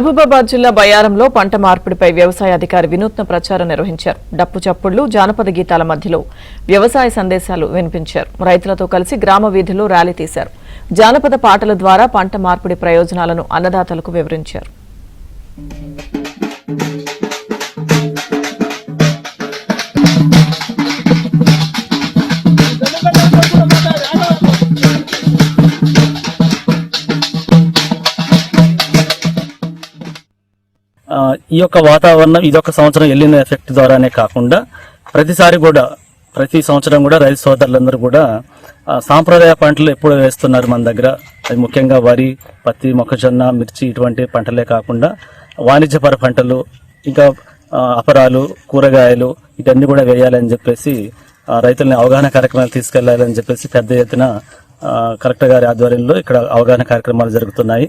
మహబూబాబాద్ జిల్లా బయ్యారంలో పంట మార్పిడిపై వ్యవసాయ అధికారి వినూత్న ప్రచారం నిర్వహించారు. డప్పు చప్పుళ్లు, జానపద గీతాల మధ్యలో వ్యవసాయ సందేశాలు వినిపించారు. రైతులతో కలిసి గ్రామ వీధుల్లో ర్యాలీ తీశారు. జానపద పాటల ద్వారా పంట మార్పిడి ప్రయోజనాలను అన్నదాతలకు వివరించారు. ఈ యొక్క వాతావరణం ఇదొక సంవత్సరం వెళ్ళిన ఎఫెక్ట్ ద్వారానే కాకుండా ప్రతి సంవత్సరం కూడా రైతు సోదరులందరూ కూడా సాంప్రదాయ పంటలు ఎప్పుడు వేస్తున్నారు మన దగ్గర. అది ముఖ్యంగా వరి, పత్తి, మొక్కజొన్న, మిర్చి ఇటువంటి పంటలే కాకుండా వాణిజ్యపర పంటలు, ఇంకా అపరాలు, కూరగాయలు ఇవన్నీ కూడా వేయాలని చెప్పేసి రైతులని అవగాహన కార్యక్రమాలు తీసుకెళ్లాలని చెప్పేసి పెద్ద ఎత్తున కలెక్టర్ గారి ఆధ్వర్యంలో ఇక్కడ అవగాహన కార్యక్రమాలు జరుగుతున్నాయి.